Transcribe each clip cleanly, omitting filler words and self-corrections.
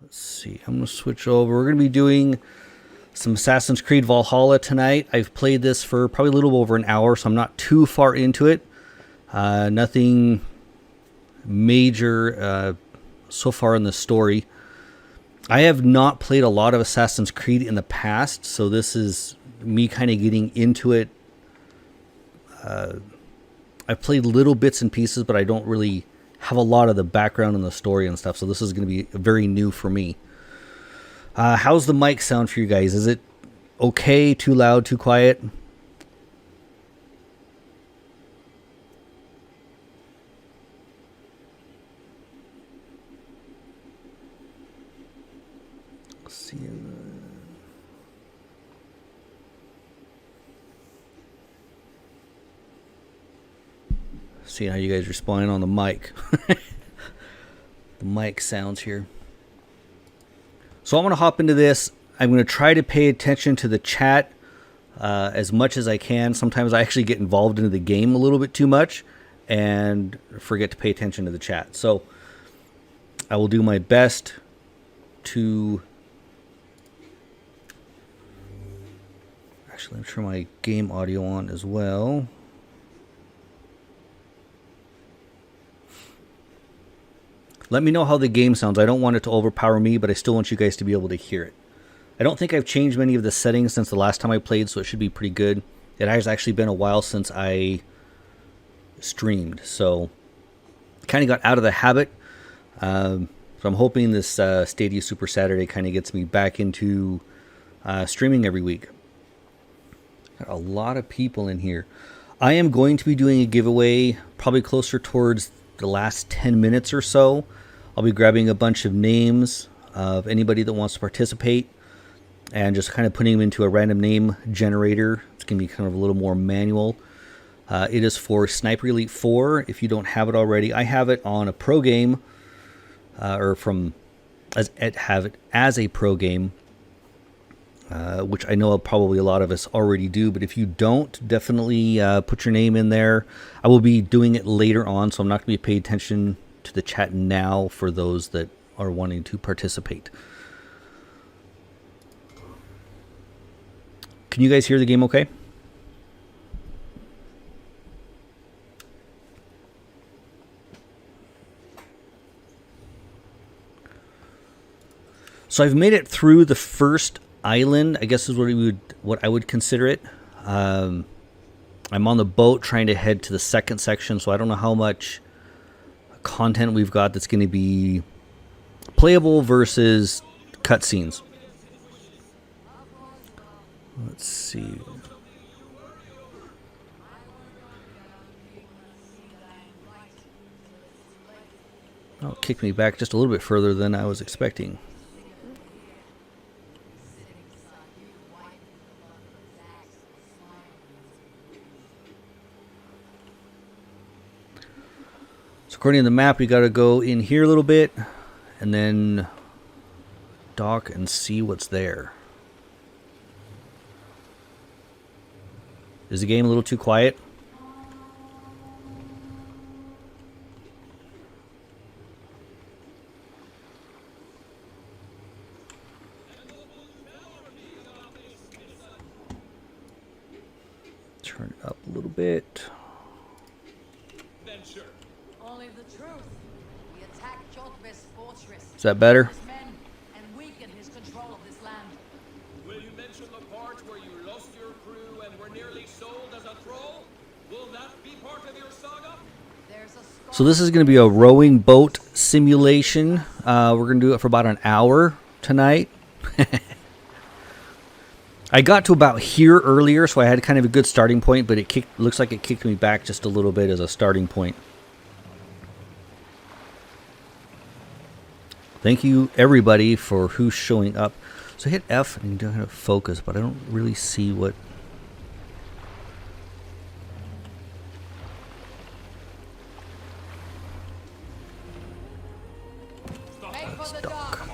Let's see. I'm going to switch over. We're going to be doing some Assassin's Creed Valhalla tonight. I've played this for probably a little over an hour, so I'm not too far into it. Nothing major so far in the story. I have not played a lot of Assassin's Creed in the past, so this is me kind of getting into it. I've played little bits and pieces, but I don't really have a lot of the background and the story and stuff, so this is going to be very new for me. How's the mic sound for you guys? Is it okay? Too loud? Too quiet? Let's see. See how you guys are responding on the mic. The mic sounds here. So I'm going to hop into this. I'm going to try to pay attention to the chat as much as I can. Sometimes I actually get involved into the game a little bit too much and forget to pay attention to the chat. So I will do my best to... Actually, I'm turn my game audio on as well. Let me know how the game sounds. I don't want it to overpower me, but I still want you guys to be able to hear it. I don't think I've changed many of the settings since the last time I played, so it should be pretty good. It has actually been a while since I streamed, so kind of got out of the habit. So I'm hoping this Stadia Super Saturday kind of gets me back into streaming every week. Got a lot of people in here. I am going to be doing a giveaway probably closer towards the last 10 minutes or so. I'll be grabbing a bunch of names of anybody that wants to participate and just kind of putting them into a random name generator. It's going to be kind of a little more manual. It is for Sniper Elite 4. If you don't have it already, I have it on a pro game, have it as a pro game, which I know probably a lot of us already do. But if you don't, definitely put your name in there. I will be doing it later on, so I'm not going to be paying attention to the chat now for those that are wanting to participate. Can you guys hear the game okay? So I've made it through the first island, I guess is what I would consider it. I'm on the boat trying to head to the second section, so I don't know how much content we've got that's going to be playable versus cutscenes. Let's see. Oh, it kicked me back just a little bit further than I was expecting. According to the map, we got to go in here a little bit and then dock and see what's there. Is the game a little too quiet? Turn it up a little bit. Is that better? Will you mention the part where you lost your crew and were nearly sold as a troll? Will that be part of your saga? So this is going to be a rowing boat simulation. We're going to do it for about an hour tonight. I got to about here earlier, so I had kind of a good starting point, but looks like it kicked me back just a little bit as a starting point. Thank you, everybody, for who's showing up. So hit F and you don't have to focus, but I don't really see what... That's dock.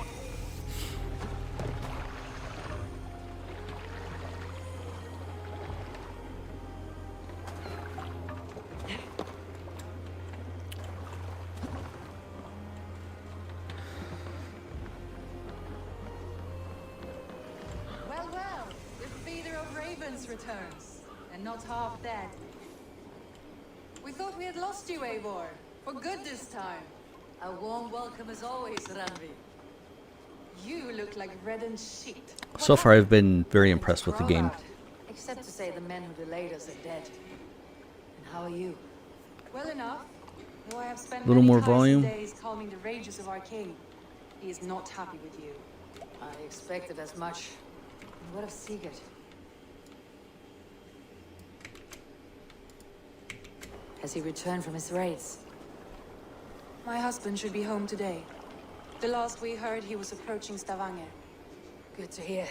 Prince returns, and not half dead. We thought we had lost you, Eivor. For good this time. A warm welcome as always, Ranvi. You look like reddened sheet. So far, I've been very impressed with the game. Except to say the men who delayed us are dead. And how are you? Well enough. Though I have spent Little many more tiresome volume. days calming the rages of our king. He is not happy with you. I expected as much. And what of Sigurd? Has he returned from his raids? My husband should be home today. The last we heard, he was approaching Stavanger. Good to hear.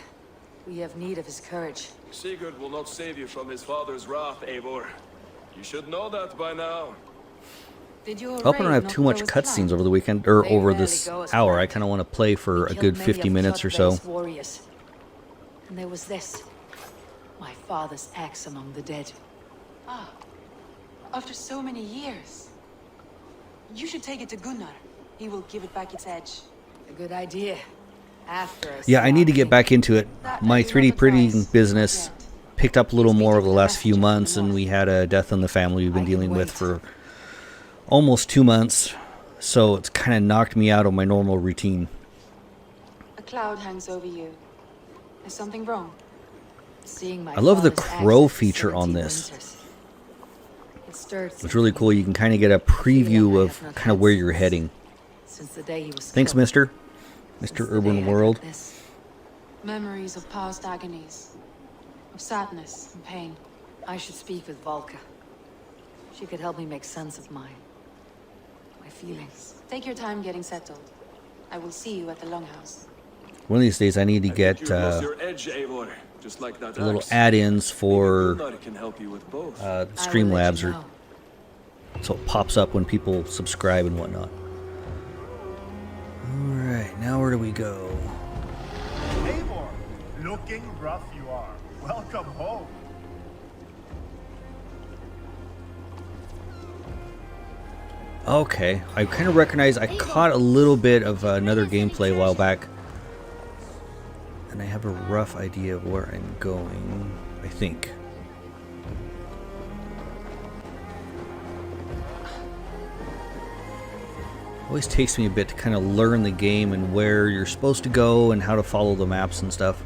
We have need of his courage. Sigurd will not save you from his father's wrath, Eivor. You should know that by now. Did your I hope I don't raid have not too much go as cutscenes planned? over the weekend, or They over rarely this go as hour. I planned. kind of want to play for a Killed good many 50 of minutes or so. Hrothgar's warriors. And there was this. My father's axe among the dead. Ah, after so many years. You should take it to Gunnar. He will give it back its edge. A good idea. After us. Yeah, I need to get back into it. That My I do 3D not printing advise. business Not yet. picked up a little He's more meeting over the with last few messengers from the months, and north. we had a death in the family we've been I can dealing with wait. for almost 2 months. So it's kind of knocked me out of my normal routine. A cloud hangs over you. Is something wrong? Seeing my I love the father's axe crow after feature on 17 this. winters. It stirred It's really cool. You can kind of get a preview of kind of where you're heading. since the day he was Thanks, killed. mister. Since Mr. the day Urban I got World. this. Memories of past agonies. Of sadness and pain. I should speak with Volka. She could help me make sense of my feelings. Take your time getting settled. I will see you at the Longhouse. One of these days, I need to I get think you've lost your edge, Eivor. Just like that little axe. add-ins for Gunnar can help you with both. I will let StreamLabs, you or know. so it pops up when people subscribe and whatnot. All right, now where do we go? Eivor, looking rough you are. Welcome home. Okay, I kind of recognize. I caught a little bit of another gameplay a while back, and I have a rough idea of where I'm going, I think. Always takes me a bit to kind of learn the game and where you're supposed to go and how to follow the maps and stuff.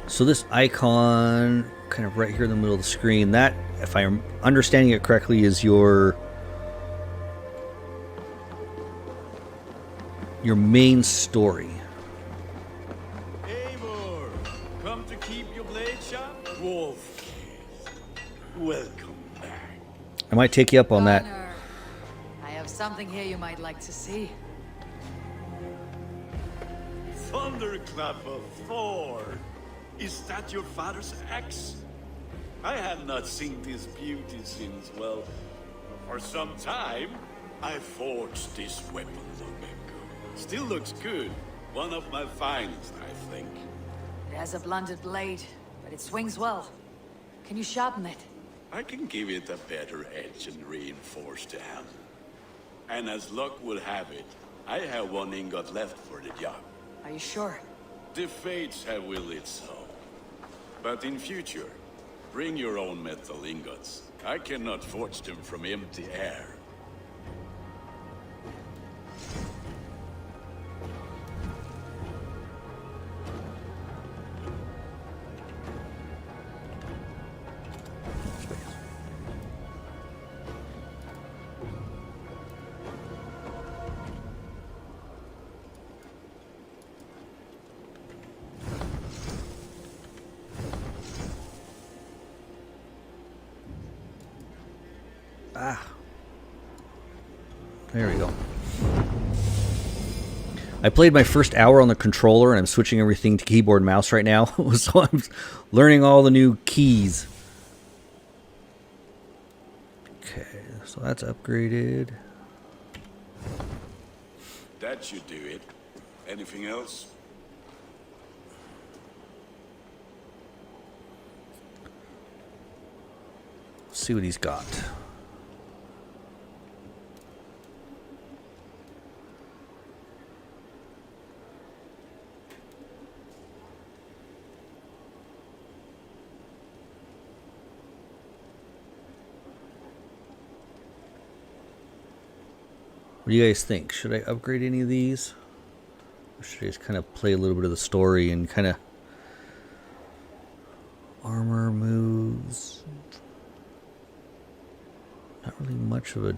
So this icon, kind of right here in the middle of the screen, that, if I'm understanding it correctly, is your main story. Eivor, come to keep your blade sharp? Wolf, welcome back. I might take you up on that. Gunnar, I have something here you might like to see. Thunderclap of Thor. Is that your father's axe? I have not seen this beauty since, well, for some time. I forged this weapon long ago. Still looks good. One of my finest, I think. It has a blunted blade, but it swings well. Can you sharpen it? I can give it a better edge and reinforce the handle. And as luck will have it, I have one ingot left for the job. Are you sure? The fates have willed it so. But in future, bring your own metal ingots. I cannot forge them from empty air. There we go. I played my first hour on the controller, and I'm switching everything to keyboard and mouse right now, so I'm learning all the new keys. Okay, so that's upgraded. That should do it. Anything else? Let's see what he's got. What do you guys think? Should I upgrade any of these? Or should I just kind of play a little bit of the story and kind of armor moves? Not really much of a...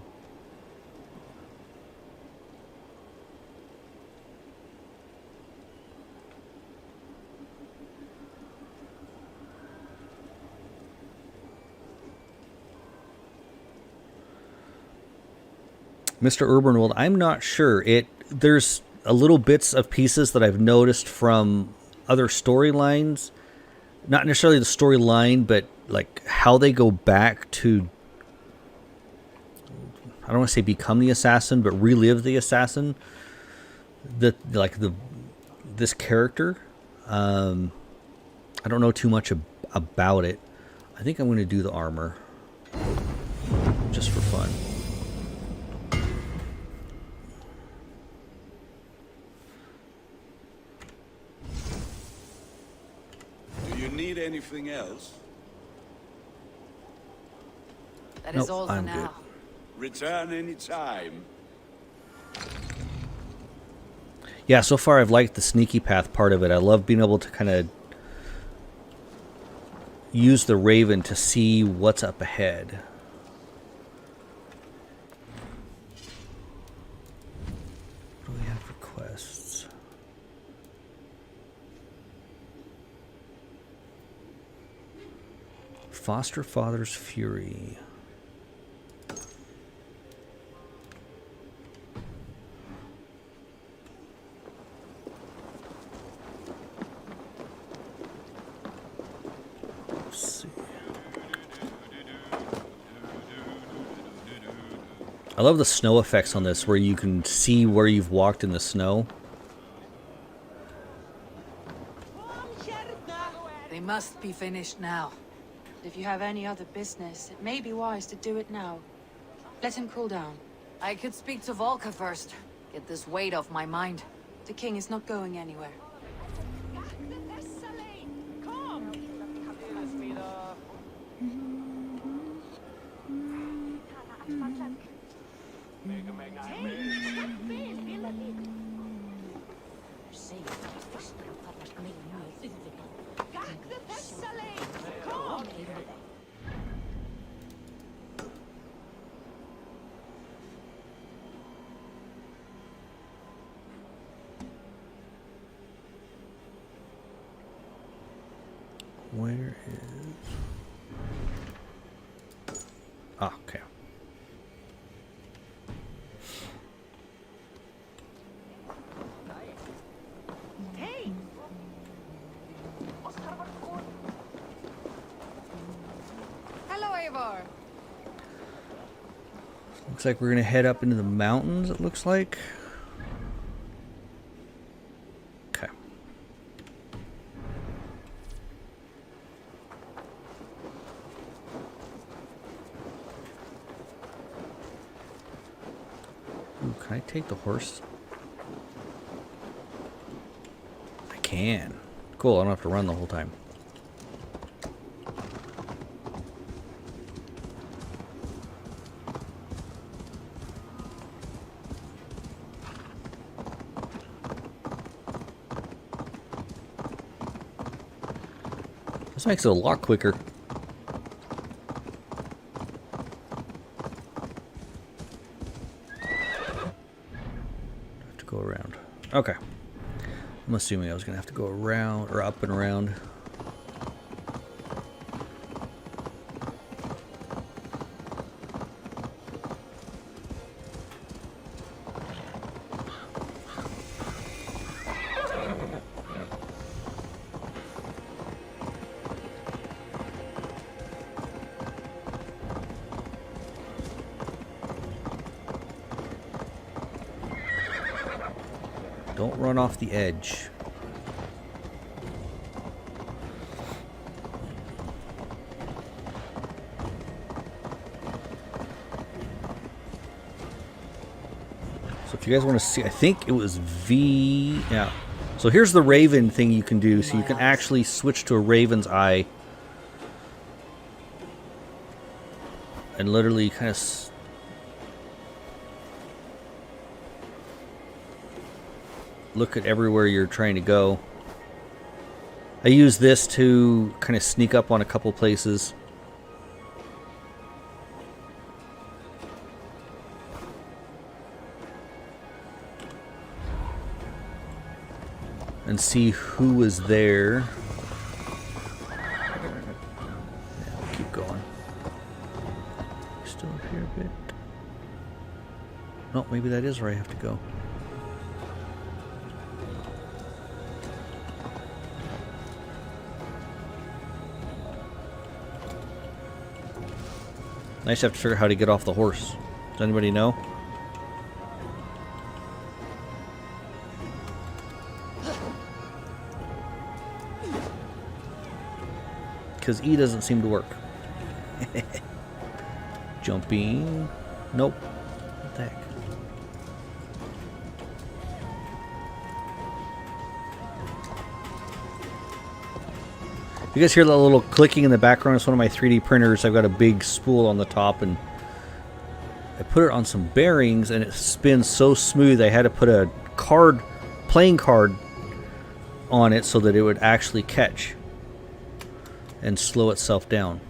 Mr. Urban World, I'm not sure. There's a little bits of pieces that I've noticed from other storylines. Not necessarily the storyline, but like how they go back to, I don't want to say become the assassin, but relive the assassin. This character. I don't know too much about it. I think I'm going to do the armor just for fun. Need anything else? That is all for I'm now. good. Return anytime. Yeah, so far I've liked the sneaky path part of it. I love being able to kind of use the Raven to see what's up ahead. What do we have for quests? Foster Father's Fury. Let's see. I love the snow effects on this, where you can see where you've walked in the snow. They must be finished now. If you have any other business, it may be wise to do it now. Let him cool down. I could speak to Volka first. Get this weight off my mind. The king is not going anywhere. Where is... Ah, okay. Hello, Eivor. Looks like we're gonna head up into the mountains, it looks like. Okay. Ooh, can I take the horse? I can. Cool, I don't have to run the whole time. This makes it a lot quicker. Have to go around. Okay. I'm assuming I was gonna have to go around or up and around. Don't run off the edge. So if you guys want to see, I think it was V, yeah. So here's the Raven thing you can do. So you can actually switch to a Raven's eye. And literally kind of... look at everywhere you're trying to go. I use this to kind of sneak up on a couple places. And see who was there. Yeah, we'll keep going. Still up here a bit. No, maybe that is where I have to go. Nice to have to figure out how to get off the horse. Does anybody know? Because E doesn't seem to work. Jumping. Nope. What the heck? You guys hear that little clicking in the background? It's one of my 3D printers. I've got a big spool on the top, and I put it on some bearings, and it spins so smooth I had to put a playing card on it so that it would actually catch and slow itself down.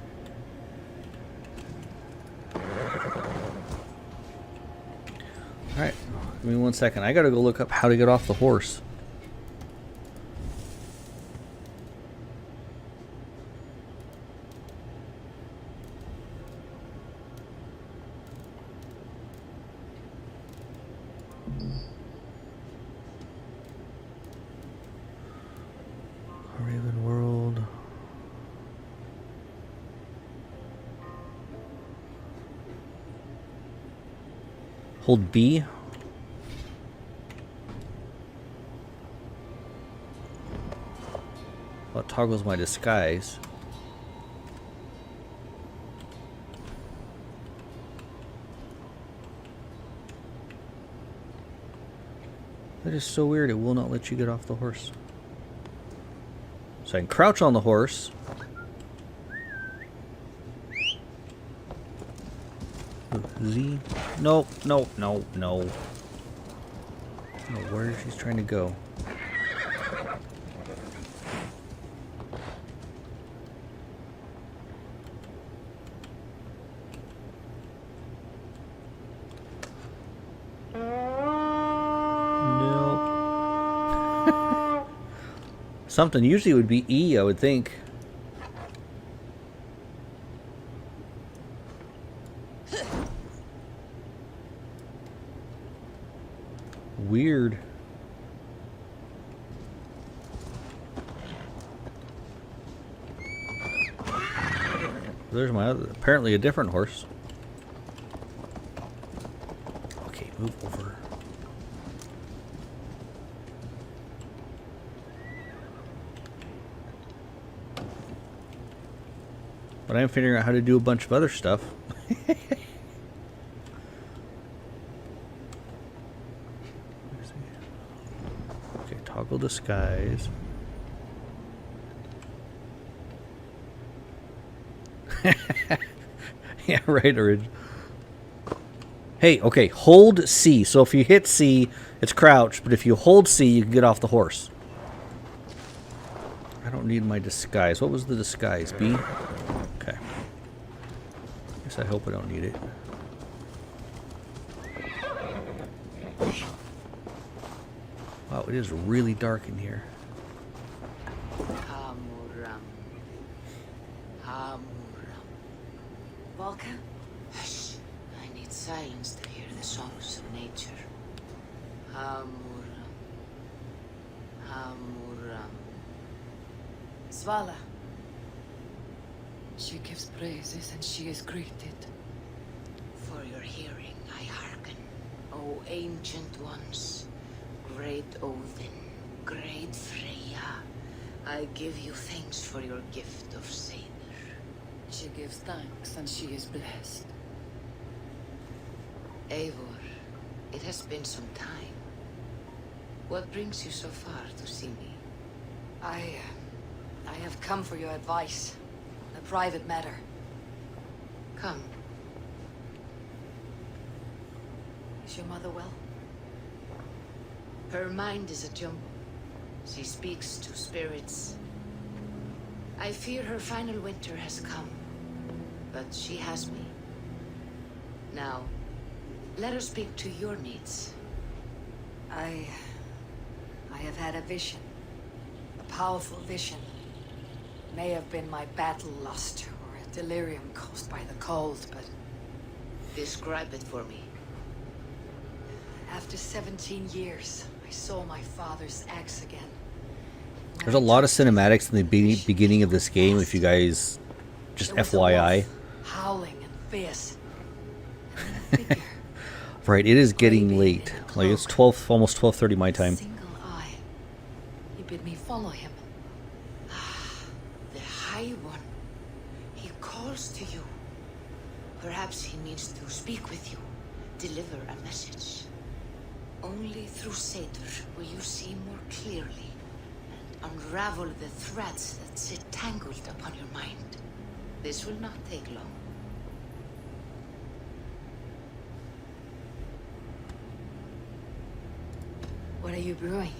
Alright, give me 1 second. I gotta go look up how to get off the horse. Raven World. Hold B. Well, it toggles my disguise. That is so weird. It will not let you get off the horse. So I can crouch on the horse. Z? Nope, nope, nope, no. I don't know where she's trying to go. Nope. Something usually would be E, I would think. Weird. There's my other, apparently a different horse. Okay, move over. But I'm figuring out how to do a bunch of other stuff. Toggle disguise. Yeah, right, Orig. Hey, okay, hold C. So if you hit C, it's crouch, but if you hold C, you can get off the horse. I don't need my disguise. What was the disguise? B? Okay. Guess I hope I don't need it. Wow, it is really dark in here. Hamuram. Hamuram. Volca? Hush. I need silence to hear the songs of nature. Hamuram. Hamuram. Svala. She gives praises and she is greeted. For your hearing I hearken, O ancient ones. Great Odin, great Freya, I give you thanks for your gift of savor. She gives thanks and she is blessed. Eivor, it has been some time. What brings you so far to see me? I have come for your advice. A private matter. Come. Is your mother well? Her mind is a jumble. She speaks to spirits. I fear her final winter has come, but she has me. Now, let her speak to your needs. I have had a vision. A powerful vision. May have been my battle lust or a delirium caused by the cold, but Describe it for me. after 17 years, I saw my father's axe again. There's a lot of cinematics in the beginning of this game, if you guys, just There was a FYI. wolf, howling and fierce. And then a figure. Right, it is getting late. Like, it's 12, almost 12:30 my time. Single eye. He bid me follow him. The High One. He calls to you. Perhaps he needs to speak with you, deliver a message. Only through Seder will you see more clearly and unravel the threads that sit tangled upon your mind. This will not take long. What are you brewing?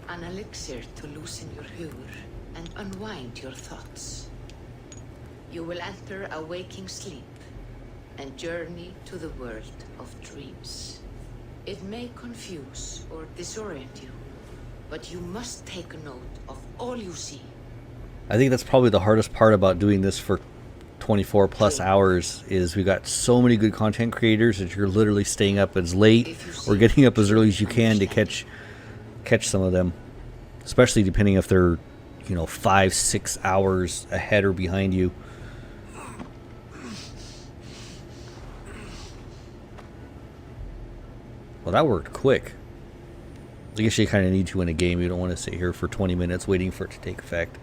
An elixir to loosen your humor and unwind your thoughts. You will enter a waking sleep and journey to the world of dreams. It may confuse or disorient you, but you must take note of all you see. I think that's probably the hardest part about doing this for 24 plus hours is we got so many good content creators that you're literally staying up as late or getting up as early as you can to catch some of them, especially depending if they're 5-6 hours ahead or behind you. Well, that worked quick. I guess you kind of need to in a game. You don't want to sit here for 20 minutes waiting for it to take effect.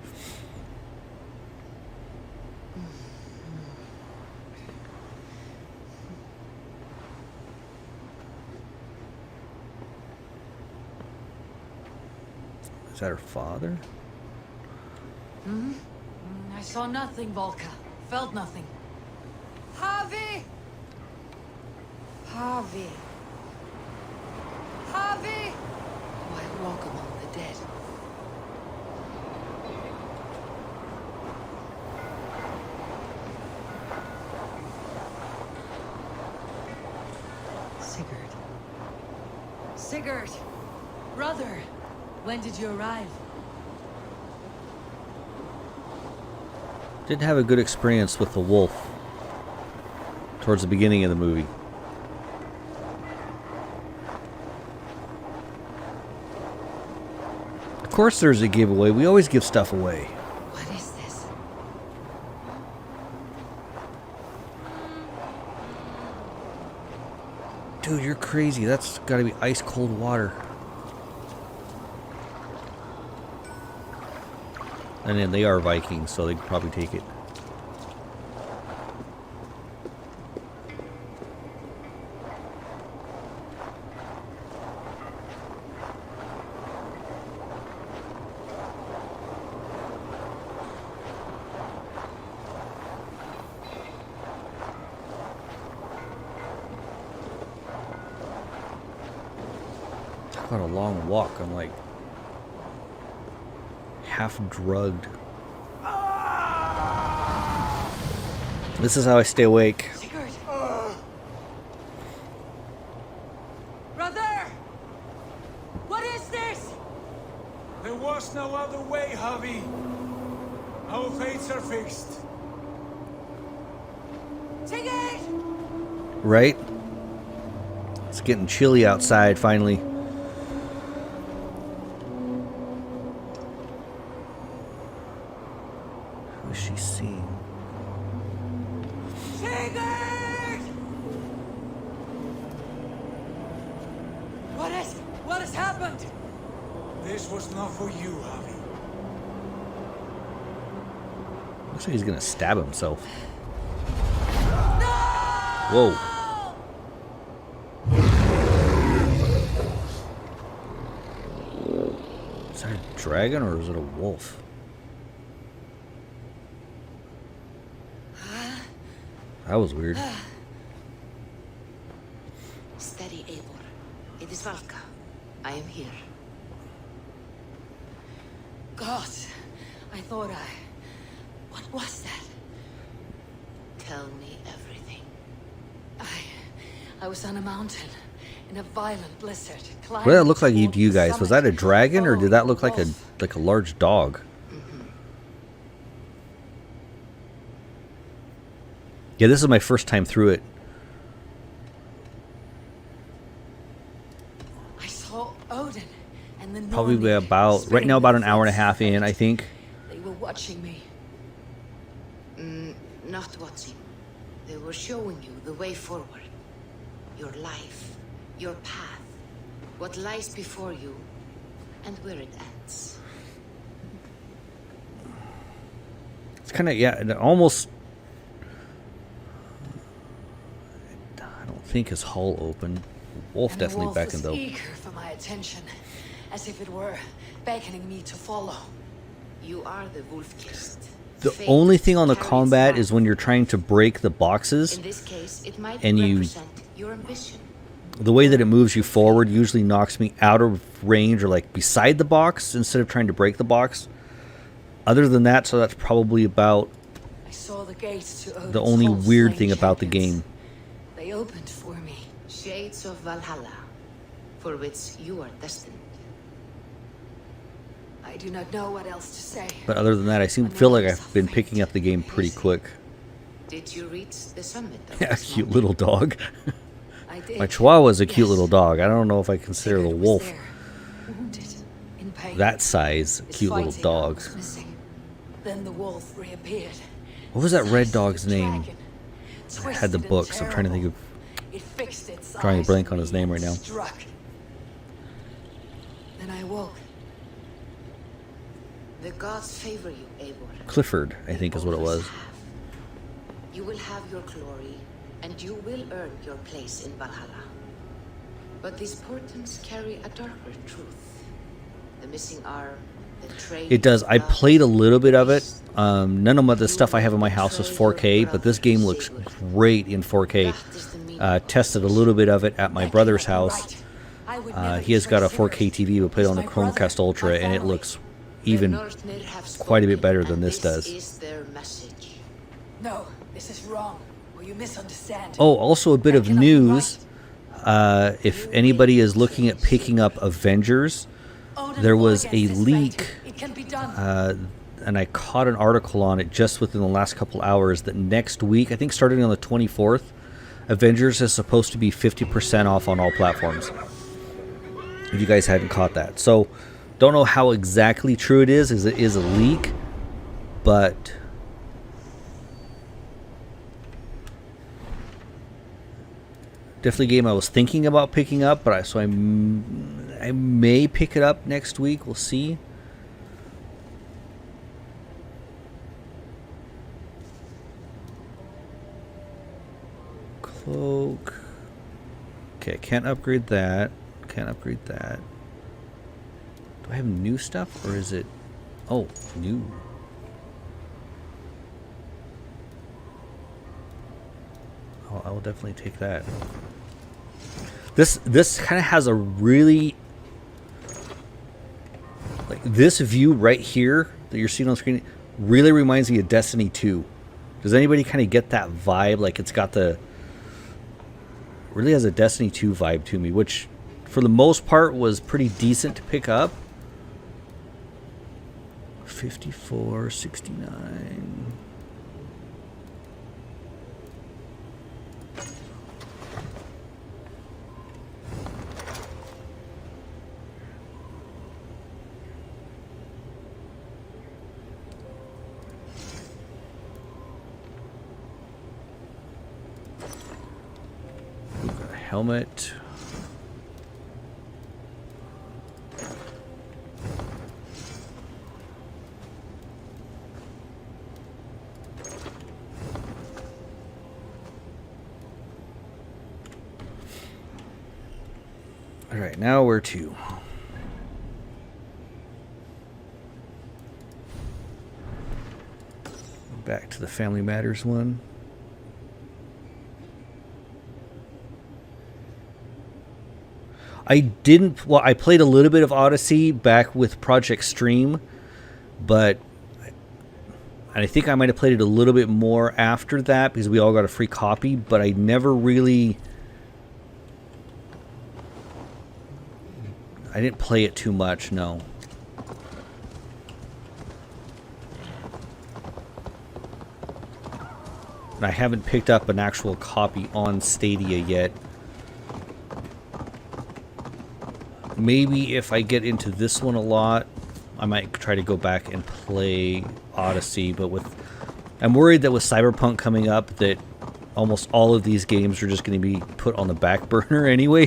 Is that her father? I saw nothing, Volka. Felt nothing. Harvey! Harvey. Harvey! Why walk among the dead? Sigurd. Sigurd! Brother! When did you arrive? Didn't have a good experience with the wolf towards the beginning of the movie. Of course there's a giveaway. We always give stuff away. What is this? Dude, you're crazy. That's gotta be ice cold water. And then they are Vikings, so they could probably take it. Talk about a long walk. I'm like half drugged. This is how I stay awake. Sigurd! Brother! What is this? There was no other way, Javi. Our fates are fixed. Sigurd! Right? It's getting chilly outside finally. Who is she seeing? Sigurd! What has happened? This was not for you, Javi. Looks like he's gonna stab himself. Whoa. Is that a dragon or is it a wolf? That was weird. Steady, Eivor. It is Valka. I am here. God, I thought What was that? Tell me everything. I was on a mountain in a violent blizzard. What did that look like to you guys? Was that a dragon, or did that look like a large dog? Yeah, this is my first time through it. I saw Odin and the Probably Normies about, right now, about an hour and a half in, I think. They were watching me. Not watching. They were showing you the way forward. Your life, your path, what lies before you, and where it ends. It's kind of, yeah, it almost... I don't think his hull open. Wolf And the definitely wolf beckoned, was though. eager for my attention, as if it were beckoning me to follow. You are the wolf-kissed. The Fate only thing on the carries combat life. is when you're trying to break the boxes. In this case, it might And you- represent your ambition. The way that it moves you forward usually knocks me out of range or like beside the box instead of trying to break the box. Other than that, so that's probably about I saw the gates to Odin's the only hall weird slain thing about the champions. game. They opened for me. Shades of Valhalla, for which you are destined. I do not know what else to say. But other than that, I feel like I've been picking up the game pretty quick. Did you reach the summit of Yeah, this cute mountain? little dog. I did. My Chihuahua is a cute Yes. little dog. I don't know if I consider the Sigurd was wolf there, wounded, in pain. that size His cute little fighting arm dog. was missing. Then the wolf reappeared. What was that red Sized dog's the name? dragon, I had the twisted and books. I'm trying to think of... terrible. It fixed its drawing a eyes blank to on his me name and right now. Struck. Then I woke. The gods favor you, Eivor. Clifford, I think is what it Always was. have. You will have your glory, and you will earn your place in Valhalla. But these portents carry a darker truth. The missing arm, the trade. It does. I played a little bit of it. None of the stuff I have in my house is 4K, but this game looks great in 4K. Tested a little bit of it at my brother's house. He has got a 4K TV, but played it on the Chromecast Ultra, and it looks even quite a bit better than this does. Is their message. No, this is wrong. Or you misunderstand. Oh, also a bit of news. If anybody is looking at picking up Avengers, there was a leak, It can be done. and I caught an article on it just within the last couple hours that next week, I think starting on the 24th, Avengers is supposed to be 50% off on all platforms. If you guys hadn't caught that. So, don't know how exactly true it is it is a leak, but definitely a game I was thinking about picking up, but I may pick it up next week. We'll see. Cloak. Okay, can't upgrade that. Can't upgrade that. Do I have new stuff, or is it... Oh, new. Oh, I will definitely take that. This kind of has a really... Like, this view right here that you're seeing on screen really reminds me of Destiny 2. Does anybody kind of get that vibe? Like, it's got the... Really has a Destiny 2 vibe to me, which for the most part was pretty decent to pick up. 54, 69. We've got a helmet. All right, now where to? Back to the Family Matters one. I didn't. Well, I played a little bit of Odyssey back with Project Stream, but I think I might have played it a little bit more after that because we all got a free copy. But I never really. I didn't play it too much. No. And I haven't picked up an actual copy on Stadia yet. Maybe if I get into this one a lot, I might try to go back and play Odyssey. But I'm worried that with Cyberpunk coming up, that almost all of these games are just going to be put on the back burner anyway.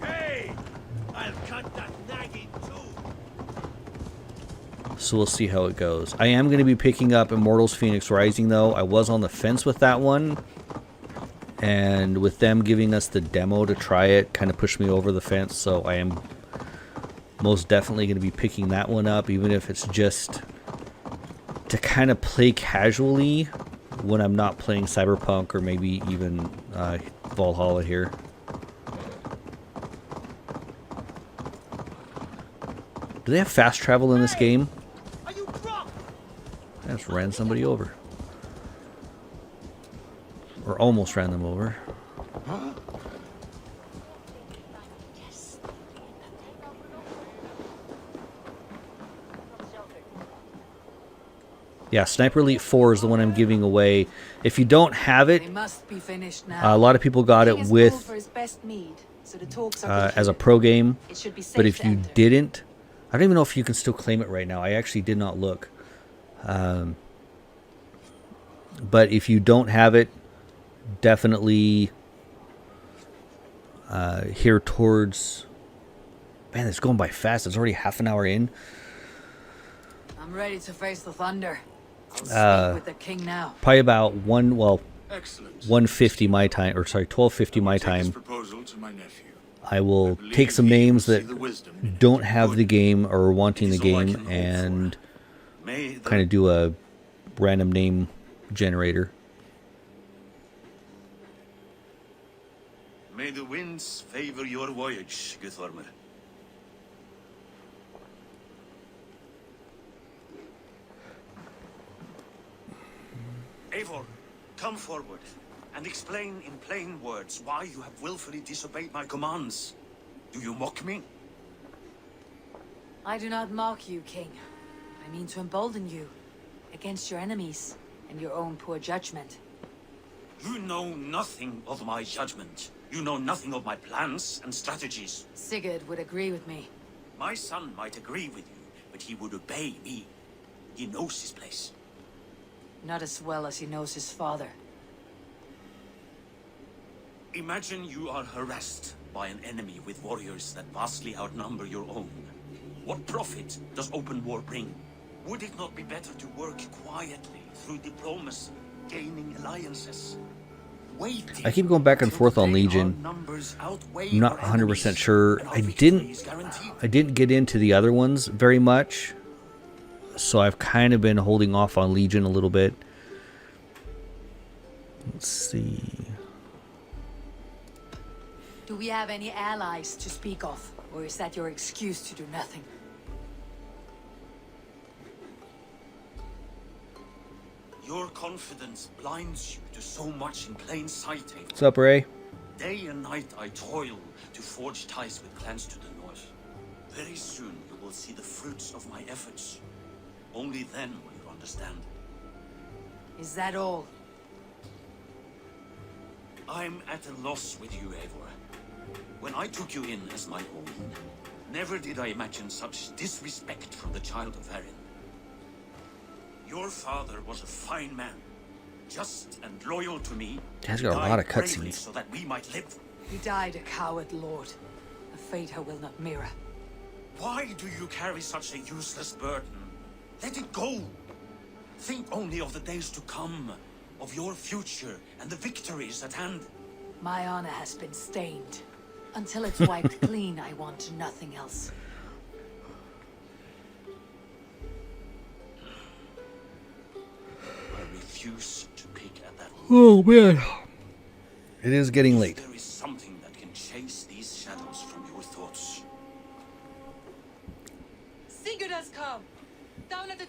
Hey! I'll cut that nagging too! So we'll see how it goes. I am going to be picking up Immortals Phoenix Rising, though. I was on the fence with that one. And with them giving us the demo to try it, kind of pushed me over the fence. So I am most definitely going to be picking that one up, even if it's just to kind of play casually when I'm not playing Cyberpunk or maybe even Valhalla here. Do they have fast travel in this game? Are you drunk? I just ran somebody over. Or almost ran them over. Yeah, Sniper Elite 4 is the one I'm giving away. If you don't have it, They must be finished now. a lot of people got King it is with called for his best mead, so the talks are as a concluded. pro game. It should be safe But if to you enter. didn't, I don't even know if you can still claim it right now. I actually did not look. But if you don't have it, definitely here towards... Man, it's going by fast. It's already half an hour in. I'm ready to face the thunder. I'll speak with the king now. Probably about Excellent. 1:50 my time, or sorry, 12:50 my Take this time. proposal to my nephew. I will believe take some he will names see that the wisdom in it. don't have Good. the game or are wanting It the is all I game can hope for. and May the kind of do a random name generator. May the winds favor your voyage, Guthormer. Eivor, come forward and explain in plain words why you have willfully disobeyed my commands. Do you mock me? I do not mock you, king. I mean to embolden you against your enemies and your own poor judgment. You know nothing of my judgment. You know nothing of my plans and strategies. Sigurd would agree with me. My son might agree with you, but he would obey me. He knows his place. Not as well as he knows his father. Imagine you are harassed by an enemy with warriors that vastly outnumber your own. What profit does open war bring? Would it not be better to work quietly through diplomacy, gaining alliances? Waiting I keep going back and until forth on the day Legion. our numbers outweigh I'm not our 100% enemies sure. and our I victory didn't is guaranteed. I didn't get into the other ones very much. So I've kind of been holding off on Legion a little bit. Let's see. Do we have any allies to speak of? Or is that your excuse to do nothing? Your confidence blinds you to so much in plain sight, Eivor. What's up, Ray? Day and night I toil to forge ties with clans to the north. Very soon you will see the fruits of my efforts. Only then will you understand. Is that all? I'm at a loss with you, Eivor. When I took you in as my own, never did I imagine such disrespect from the child of Erin. Your father was a fine man, just and loyal to me. He's got a Died lot of bravely cutscenes. so that we might live. He died a coward, Lord. A fate I will not mirror. Why do you carry such a useless burden? Let it go. Think only of the days to come, of your future and the victories at hand. My honor has been stained. Until it's wiped clean, I want nothing else. I refuse to pick at that. Oh man. It is getting late. There is something that can chase the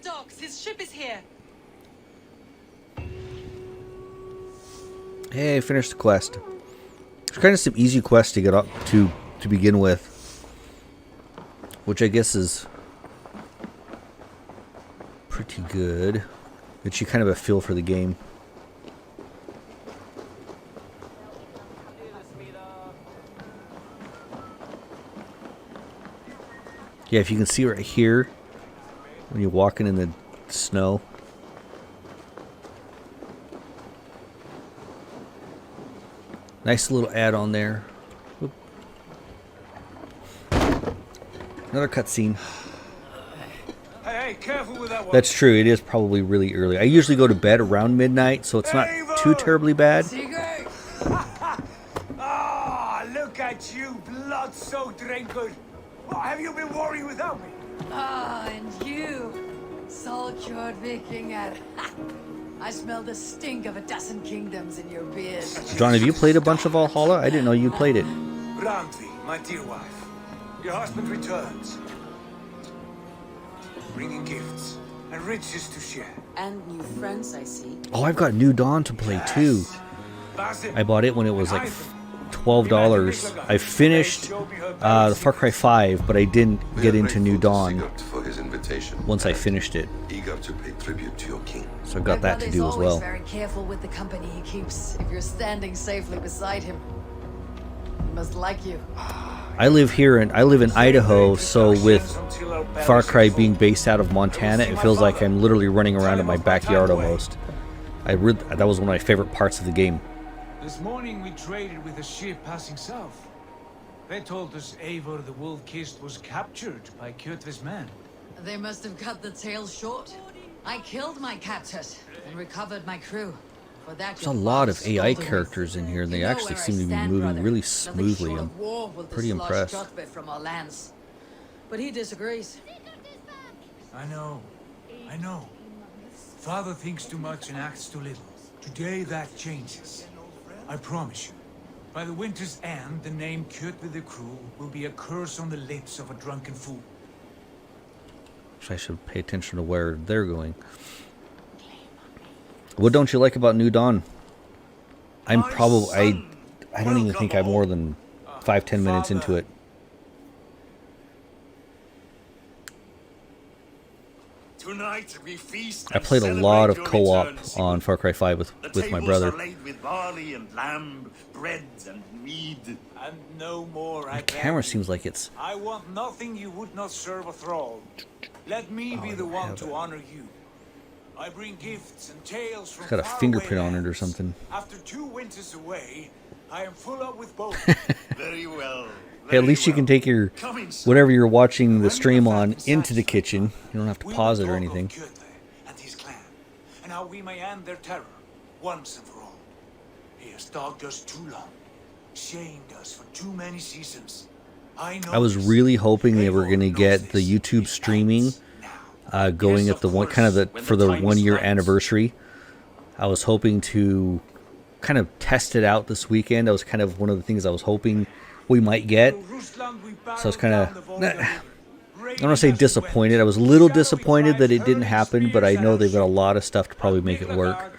docks. His ship is here. Hey, I finished the quest. It's kind of some easy quests to get up to begin with, which I guess is pretty good. Gets you kind of a feel for the game. Yeah, if you can see right here, when you're walking in the snow. Nice little add-on there. Whoop. Another cutscene. Hey, careful with that one. That's true. It is probably really early. I usually go to bed around midnight, so it's not too terribly bad. Ah, look at you, blood-soaked drinker. What have you been worrying without me? Ah, and you, soul-cured Vikinger. I smell the stink of a dozen kingdoms in your beard. John, have you played a bunch of Valhalla? I didn't know you played it. Randvi, my dear wife, your husband returns, bringing gifts and riches to share. And new friends, I see. Oh, I've got New Dawn to play too. Basil, I bought it when it was like $12. I finished the Far Cry 5, but I didn't get into New Dawn for his invitation. once I finished it. Eager to pay tribute to your king. So I've got that to do as well. Always very careful with the company he keeps. If you're standing safely beside him, he must like you. I live in Idaho, so with Far Cry being based out of Montana, it feels like I'm literally running around in my backyard almost. That was one of my favorite parts of the game. This morning we traded with a ship passing south. They told us Eivor the Wolf-Kissed was captured by Kjotve's men. They must have cut the tail short. I killed my captors and recovered my crew. For that, There's a lot of AI characters in here, and they actually seem to be moving really smoothly. I'm pretty impressed. From our lands. But he disagrees. I know. Father thinks too much and acts too little. Today that changes. I promise you. By the winter's end, the name Kjotve the Cruel will be a curse on the lips of a drunken fool. So I should pay attention to where they're going. What don't you like about New Dawn? I don't even think I'm more than 5-10 minutes into it. Tonight we feast. I played a lot of co-op on Far Cry 5 with my brother. Are laid with barley and lamb, bread and mead. And no more. The camera seems like it's... I want nothing you would not serve a thrall. Let me be the one to honor you. I bring gifts and tales from It's got a far fingerprint away on it or lands. something. After 2 winters away, I am full up with both. Very well. Hey, at least you can take your whatever you're watching the stream on into the kitchen. You don't have to pause it or anything. Kjotve and his clan, and how we may end their terror once and for all. He has dogged us too long, shamed us for too many seasons. I was really hoping they were going to get the YouTube streaming going at the one for the 1 year anniversary. I was hoping to kind of test it out this weekend. That was kind of one of the things I was hoping we might get. So I was kind of, I don't want to say disappointed. I was a little disappointed that it didn't happen, but I know they've got a lot of stuff to probably make it work.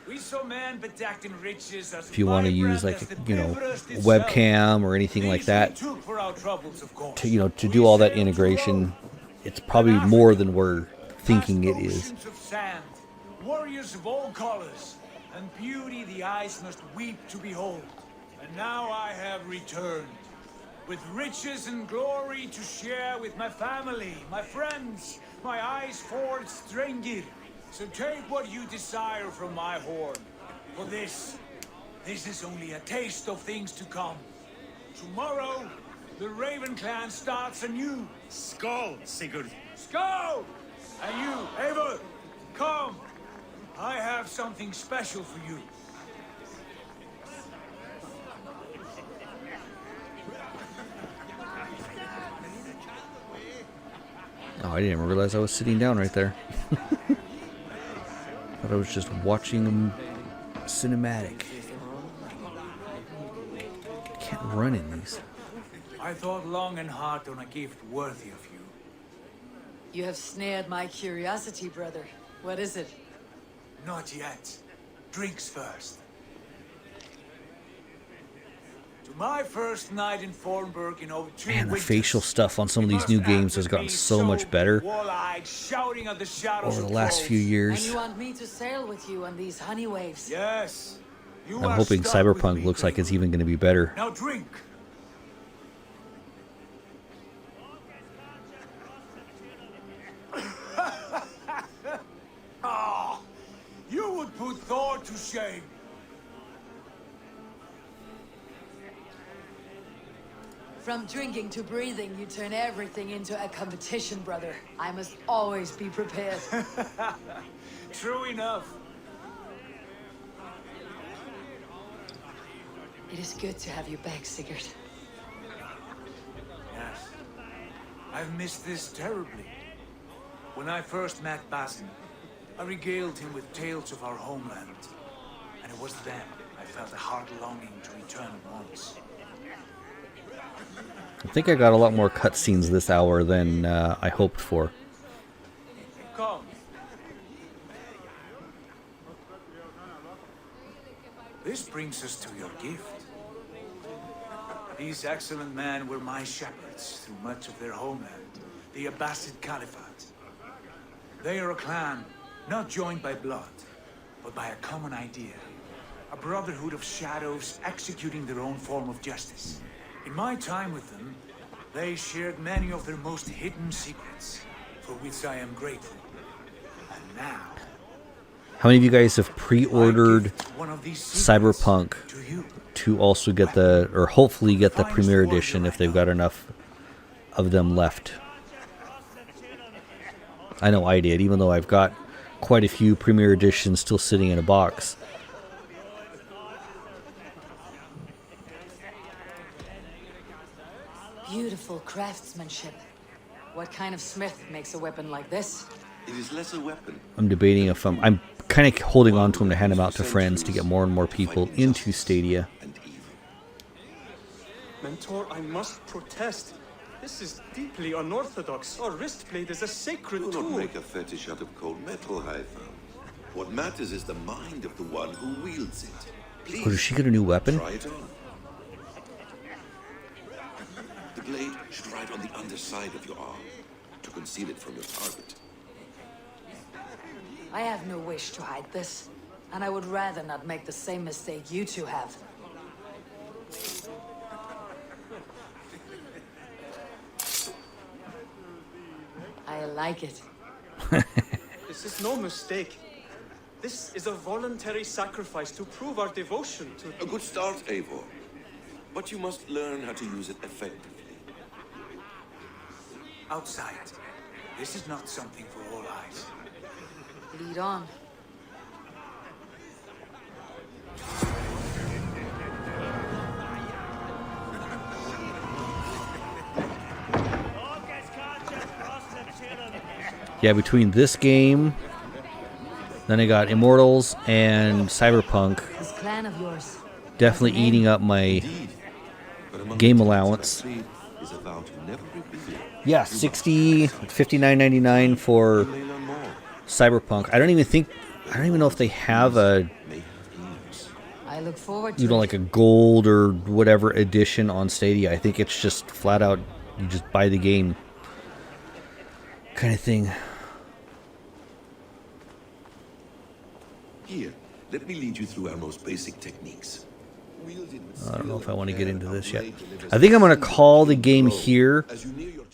If you want to use like, webcam or anything like that to do all that integration, it's probably more than we're thinking it is. Warriors of all colors and beauty the eyes must weep to behold. And now I have returned, with riches and glory to share with my family, my friends, my eyes-forged Strengir. So take what you desire from my horn. For this is only a taste of things to come. Tomorrow, the Raven clan starts anew. Skål, Sigurd. Skål! And you, Eivor, come. I have something special for you. Oh, I didn't even realize I was sitting down right there. Thought I was just watching cinematic. Can't run in these. I thought long and hard on a gift worthy of you. You have snared my curiosity, brother. What is it? Not yet. Drinks first. To my first night in Fornburg in over 2 Man, the winters, facial stuff on some of these new games has gotten so much better shouting at the shadows over the of last few trolls. years. And you want me to sail with you on these honey waves? Yes. You I'm are hoping stuck with Cyberpunk me, looks like it's Creed. even going to be better. Now drink. Ah, you would put Thor to shame. From drinking to breathing, you turn everything into a competition, brother. I must always be prepared. True enough. It is good to have you back, Sigurd. Yes. I've missed this terribly. When I first met Basin, I regaled him with tales of our homeland. And it was then I felt a heart longing to return at once. I think I got a lot more cutscenes this hour than I hoped for. Come. This brings us to your gift. These excellent men were my shepherds through much of their homeland, the Abbasid Caliphate. They are a clan, not joined by blood, but by a common idea. A brotherhood of shadows executing their own form of justice. In my time with them, they shared many of their most hidden secrets, for which I am grateful. And now, How many of you guys have pre-ordered I gift one of these secrets Cyberpunk to you. to also get the, or hopefully get the Premier Edition if they've got enough of them left? I know I did, even though I've got quite a few Premier Editions still sitting in a box. Beautiful craftsmanship. What kind of smith makes a weapon like this? It is less a weapon. I'm debating if I'm kind of holding on to them to hand them out to friends to get more and more people into Stadia. And evil. Mentor, I must protest. This is deeply unorthodox. Our wrist blade is a sacred Do tool. not make a fetish out of cold metal, Hytham. What matters is the mind of the one who wields it. Please, Oh, does she get a new weapon? try it on. The blade should ride on the underside of your arm to conceal it from your target. I have no wish to hide this, and I would rather not make the same mistake you two have. I like it. This is no mistake. This is a voluntary sacrifice to prove our devotion to... A good start, Eivor. But you must learn how to use it effectively. Outside. This is not something for all eyes. Lead on. Yeah, between this game, then I got Immortals and Cyberpunk, This clan of yours. definitely eating up my But among game the tales allowance. of Creed is a vow to never reveal. Yeah, 60, 59.99 for You may learn more. Cyberpunk. I don't even know if they have a, May have ears. I look forward to you know, it. like a gold or whatever edition on Stadia. I think it's just flat out, you just buy the game kind of thing. Here, let me lead you through our most basic techniques. Wielded with I don't know skill if I want to and get care, into our this yet. blade delivers I think I'm going to a call the steady game flow here. as you near your